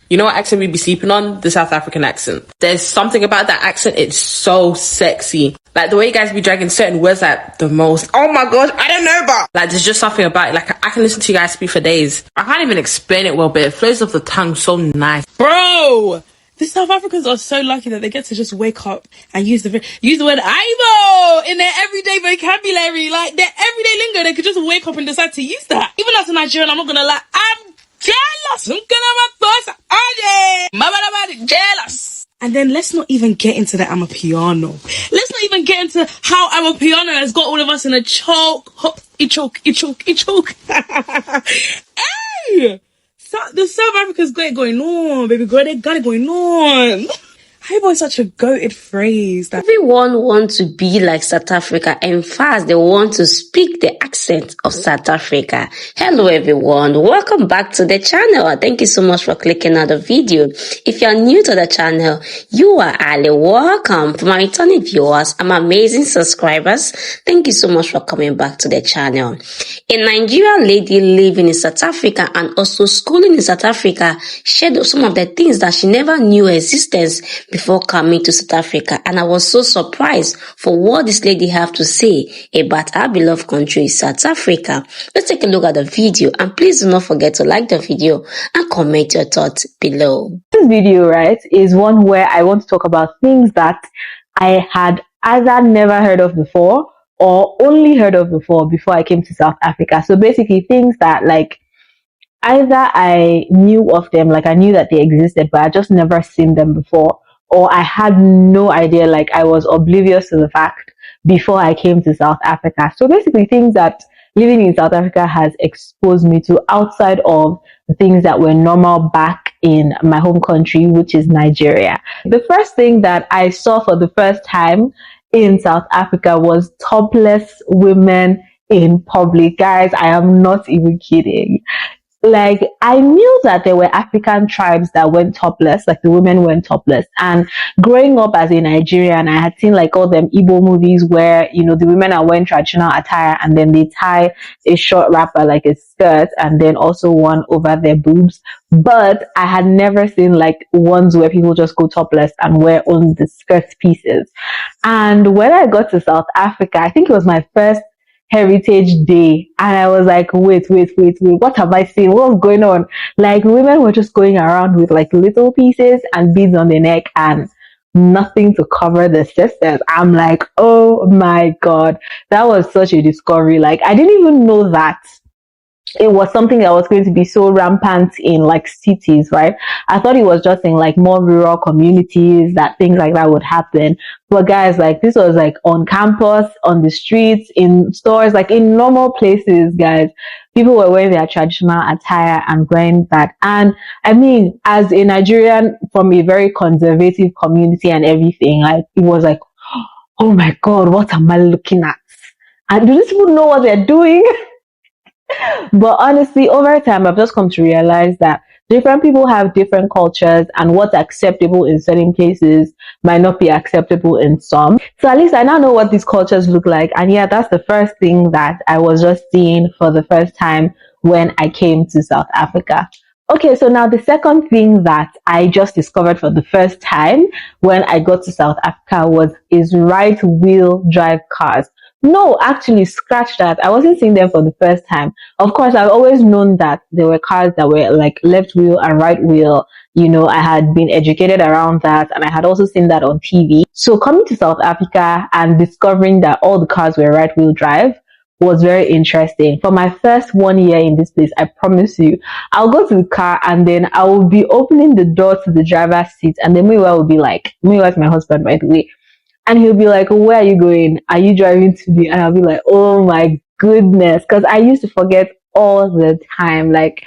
You know what accent we be sleeping on? The South African accent. There's something about that accent, it's so sexy. Like, the way you guys be dragging certain words like the most, oh my gosh, I don't know about. Like, there's just something about it. Like, I can listen to you guys speak for days. I can't even explain it well, but it flows off the tongue so nice. Bro! The South Africans are so lucky that they get to just wake up and use the word "Ivo" in their everyday vocabulary. Like, their everyday lingo, they could just wake up and decide to use that. Even as a Nigerian, I'm not gonna lie, I'm jealous. I'm gonna have jealous. And then let's not even get into the Amapiano. Let's not even get into how Amapiano has got all of us in a choke. It choke. Hey! The South Africa's got it going on, baby girl. They got it going on. Hypo is such a goated phrase. Everyone wants to be like South Africa. In fact, they want to speak the accent of South Africa. Hello, everyone. Welcome back to the channel. Thank you so much for clicking on the video. If you're new to the channel, you are highly welcome. For my returning viewers and my amazing subscribers, thank you so much for coming back to the channel. A Nigerian lady living in South Africa and also schooling in South Africa shared some of the things that she never knew existence before coming to South Africa, and I was so surprised for what this lady have to say about our beloved country, South Africa. Let's take a look at the video, and please do not forget to like the video and comment your thoughts below. This video, right, is one where I want to talk about things that I had either never heard of before or only heard of before I came to South Africa. So basically things that, like, either I knew of them, like I knew that they existed, but I just never seen them before, or I had no idea, like I was oblivious to the fact before I came to South Africa. So basically things that living in South Africa has exposed me to outside of the things that were normal back in my home country, which is Nigeria. The first thing that I saw for the first time in South Africa was topless women in public. Guys, I am not even kidding. Like, I knew that there were African tribes that went topless, like the women went topless. And growing up as a Nigerian, I had seen like all them Igbo movies where, you know, the women are wearing traditional attire and then they tie a short wrapper like a skirt and then also one over their boobs. But I had never seen like ones where people just go topless and wear only the skirt pieces. And when I got to South Africa, I think it was my first Heritage Day, and I was like, wait, what have I seen? What's going on? Like, women were just going around with like little pieces and beads on their neck and nothing to cover the sisters. I'm like, oh my god, that was such a discovery. Like, I didn't even know that it was something that was going to be so rampant in like cities, right? I thought it was just in like more rural communities that things like that would happen. But guys, like, this was like on campus, on the streets, in stores, like in normal places, guys. People were wearing their traditional attire and wearing that. And I mean, as a Nigerian from a very conservative community and everything, like, it was like, oh my god, what am I looking at? And do these people know what they're doing? But honestly, over time, I've just come to realize that different people have different cultures, and what's acceptable in certain places might not be acceptable in some. So at least I now know what these cultures look like. And yeah, that's the first thing that I was just seeing for the first time when I came to South Africa. Okay, so now the second thing that I just discovered for the first time when I got to South Africa is right-wheel drive cars. No, actually, scratch that. I wasn't seeing them for the first time. Of course, I've always known that there were cars that were like left wheel and right wheel. You know, I had been educated around that, and I had also seen that on TV. So coming to South Africa and discovering that all the cars were right wheel drive was very interesting. For my first 1 year in this place, I promise you, I'll go to the car and then I will be opening the door to the driver's seat, and then Muiwa will be like, Muiwa is my husband, by the way. And he'll be like, where are you going? Are you driving to me? And I'll be like, oh my goodness. Because I used to forget all the time. Like,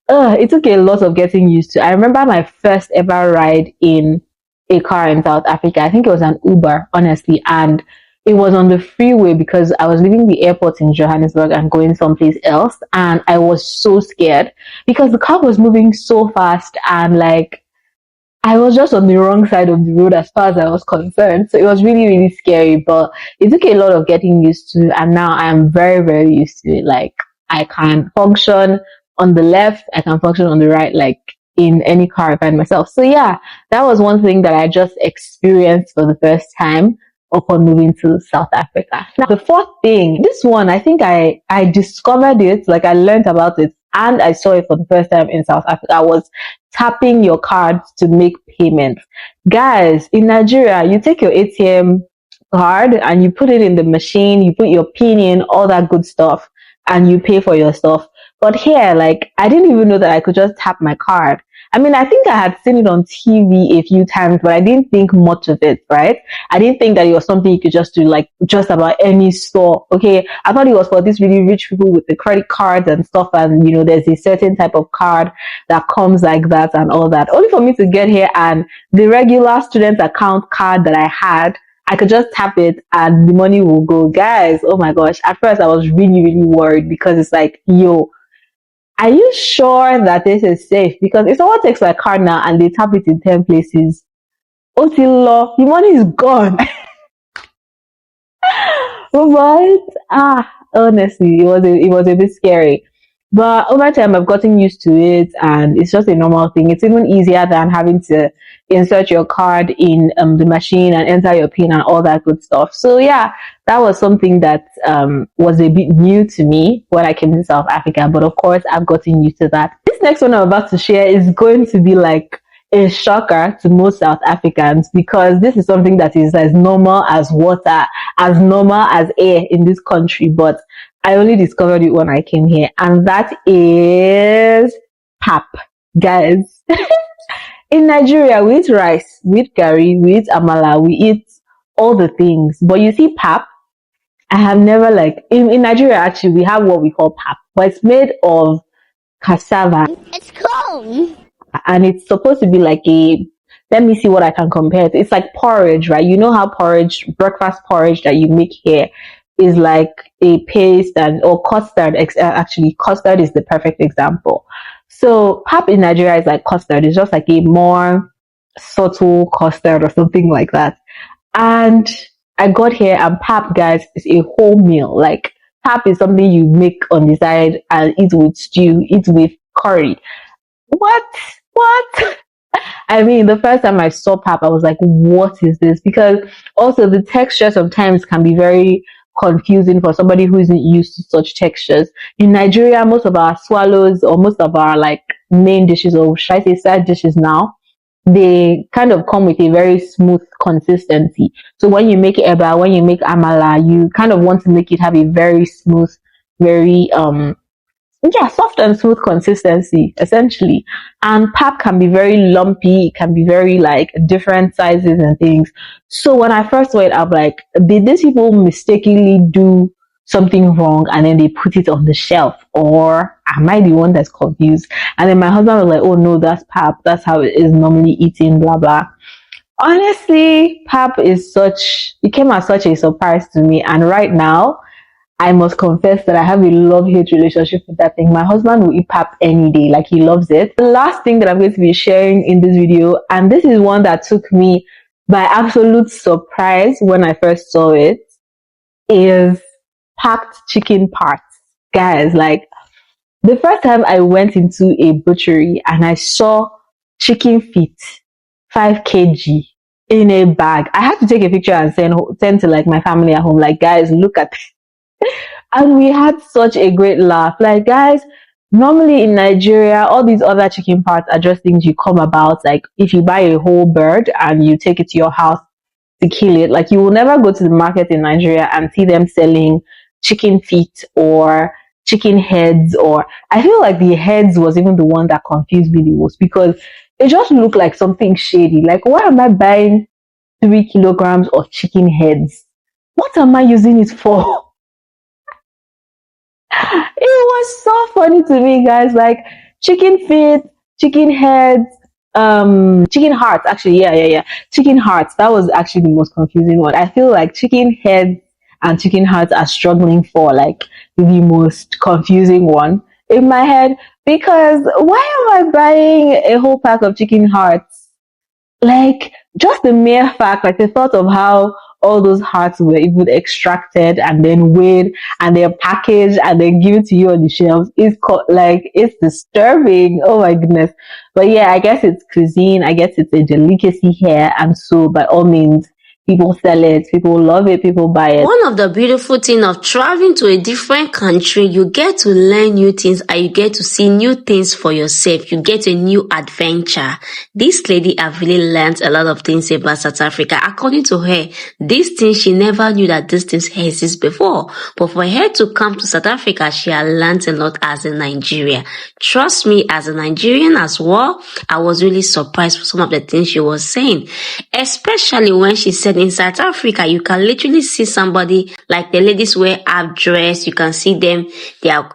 it took a lot of getting used to. I remember my first ever ride in a car in South Africa. I think it was an Uber, honestly. And it was on the freeway because I was leaving the airport in Johannesburg and going someplace else. And I was so scared because the car was moving so fast, and like, I was just on the wrong side of the road as far as I was concerned. So it was really, really scary, but it took a lot of getting used to. And now I am very, very used to it. Like, I can function on the left, I can function on the right, like in any car I find myself. So yeah, that was one thing that I just experienced for the first time upon moving to South Africa. Now, the fourth thing, this one, I think I discovered it, like I learned about it and I saw it for the first time in South Africa, was tapping your card to make payments. Guys, in Nigeria, you take your ATM card and you put it in the machine, you put your PIN in, all that good stuff, and you pay for your stuff. But here, like, I didn't even know that I could just tap my card. I mean, I think I had seen it on TV a few times, but I didn't think much of it, right? I didn't think that it was something you could just do, like, just about any store. Okay. I thought it was for these really rich people with the credit cards and stuff. And, you know, there's a certain type of card that comes like that and all that. Only for me to get here and the regular student account card that I had, I could just tap it and the money will go. Guys, oh my gosh. At first I was really, really worried because it's like, yo, are you sure that this is safe? Because if someone takes my card now and they tap it in 10 places, Otilo, the money is gone. But honestly, it was a bit scary. But over time, I've gotten used to it, and it's just a normal thing. It's even easier than having to insert your card in the machine and enter your PIN and all that good stuff. So yeah, that was something that was a bit new to me when I came to South Africa. But of course, I've gotten used to that. This next one I'm about to share is going to be like a shocker to most South Africans, because this is something that is as normal as water, as normal as air in this country. But I only discovered it when I came here, and that is pap, guys. In Nigeria, we eat rice, we eat curry, we eat amala, we eat all the things. But you see pap, I have never, like, in Nigeria, actually, we have what we call pap, but it's made of cassava. It's cool. And it's supposed to be like let me see what I can compare it. It's like porridge, right? You know how porridge, breakfast porridge that you make here is like a paste or custard. Actually, custard is the perfect example. So pap in Nigeria is like custard. It's just like a more subtle custard or something like that. And I got here, and pap, guys, is a whole meal. Like, pap is something you make on the side and eat with stew, eat with curry. What? I mean, the first time I saw pap, I was like, what is this? Because also the texture sometimes can be very confusing for somebody who isn't used to such textures. In Nigeria, most of our swallows, or most of our like main dishes, or should I say side dishes now, they kind of come with a very smooth consistency. So when you make eba, when you make amala, you kind of want to make it have a very smooth, very soft and smooth consistency, essentially. And pap can be very lumpy. It can be very like different sizes and things. So when I first saw it, I'm like, did these people mistakenly do something wrong and then they put it on the shelf? Or am I the one that's confused? And then my husband was like, oh no, that's pap. That's how it is normally eaten, blah, blah. Honestly, pap it came as such a surprise to me. And right now, I must confess that I have a love-hate relationship with that thing. My husband will eat pap any day, like he loves it. The last thing that I'm going to be sharing in this video, and this is one that took me by absolute surprise when I first saw it, is packed chicken parts. Guys, like, the first time I went into a butchery and I saw chicken feet, 5 kg in a bag, I had to take a picture and send to like my family at home, like, guys, look at this. And we had such a great laugh. Like, guys, normally in Nigeria, all these other chicken parts are just things you come about. Like, if you buy a whole bird and you take it to your house to kill it, like, you will never go to the market in Nigeria and see them selling chicken feet or chicken heads. Or I feel like the heads was even the one that confused me the most, because it just looked like something shady. Like, why am I buying 3 kilograms of chicken heads? What am I using it for? It was so funny to me, guys. Like, chicken feet, chicken heads, chicken hearts. Actually, yeah. Chicken hearts. That was actually the most confusing one. I feel like chicken heads and chicken hearts are struggling for like the most confusing one in my head, because why am I buying a whole pack of chicken hearts? Like, just the mere fact, like the thought of how all those hearts were even extracted and then weighed and they're packaged and then given to you on the shelves is like, it's disturbing. Oh my goodness. But yeah, I guess it's cuisine. I guess it's a delicacy here. And so by all means, people sell it, people love it, people buy it. One of the beautiful things of traveling to a different country, you get to learn new things and you get to see new things for yourself. You get a new adventure. This lady have really learned a lot of things about South Africa. According to her, these things, she never knew that these things exist before. But for her to come to South Africa, she had learned a lot as a Nigerian. Trust me, as a Nigerian as well, I was really surprised with some of the things she was saying. Especially when she said in South Africa, you can literally see somebody, like the ladies wear half dress, you can see them, they are,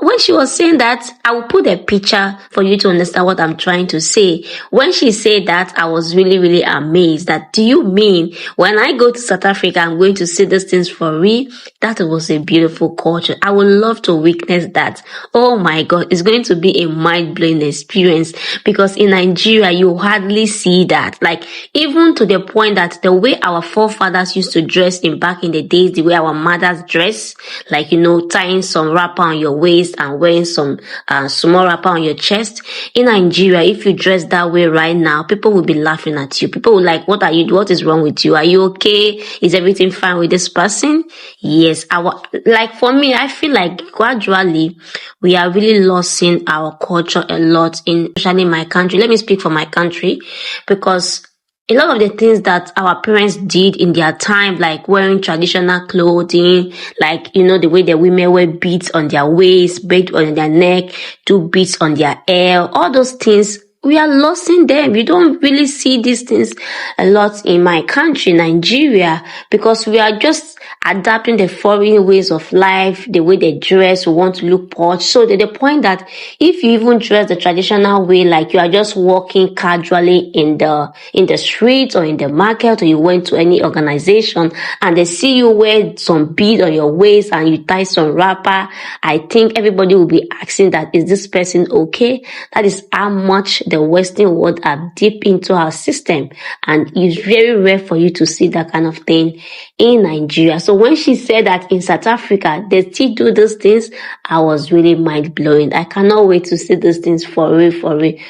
when she was saying that, I will put a picture for you to understand what I'm trying to say. When she said that, I was really, really amazed that, do you mean when I go to South Africa, I'm going to see these things for real? That was a beautiful culture. I would love to witness that. Oh my God, it's going to be a mind-blowing experience, because in Nigeria, you hardly see that. Like, even to the point that the way our forefathers used to dress back in the days, the way our mothers dress, like, tying some wrapper on your waist and wearing some small wrapper on your chest. In Nigeria, if you dress that way right now, people will be laughing at you. People will like, what is wrong with you? Are you okay? Is everything fine with this person? Yes, like for me, I feel like gradually we are really losing our culture a lot, especially in my country. Let me speak for my country, because a lot of the things that our parents did in their time, like wearing traditional clothing, like, the way the women wear beads on their waist, beads on their neck, do beads on their hair, all those things, we are losing them. You don't really see these things a lot in my country, Nigeria, because we are just adapting the foreign ways of life, the way they dress, we want to look posh. So to the point that if you even dress the traditional way, like you are just walking casually in the streets or in the market, or you went to any organization and they see you wear some bead on your waist and you tie some wrapper, I think everybody will be asking that, is this person okay? That is how much the Western world have deep into our system, and it's very rare for you to see that kind of thing in Nigeria. So when she said that in South Africa they still do those things, I was really mind blowing. I cannot wait to see those things for real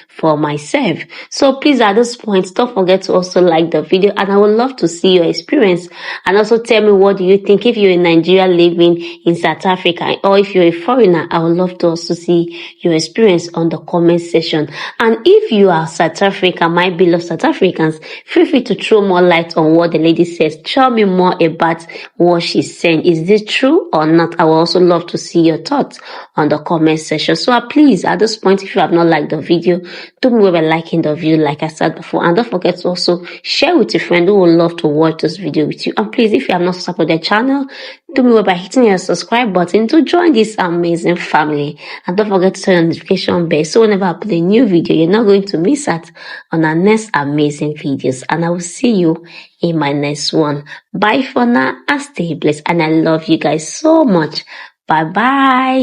for myself. So please, at this point, don't forget to also like the video, and I would love to see your experience, and also tell me, what do you think if you're in Nigeria living in South Africa, or if you're a foreigner? I would love to also see your experience on the comment section. And if you are South Africa, my beloved South Africans, feel free to throw more light on what the lady says. Tell me more about what she's saying. Is this true or not? I would also love to see your thoughts on the comment section. So please, at this point, if you have not liked the video, do me well by liking the video, like I said before. And don't forget to also share with your friend who would love to watch this video with you. And please, if you have not supported the channel, do me well by hitting your subscribe button to join this amazing family. And don't forget to turn on the notification bell, so whenever I put a new video, you're not going to miss out on our next amazing videos. And I will see you in my next one. Bye for now, and stay blessed. And I love you guys so much. Bye bye.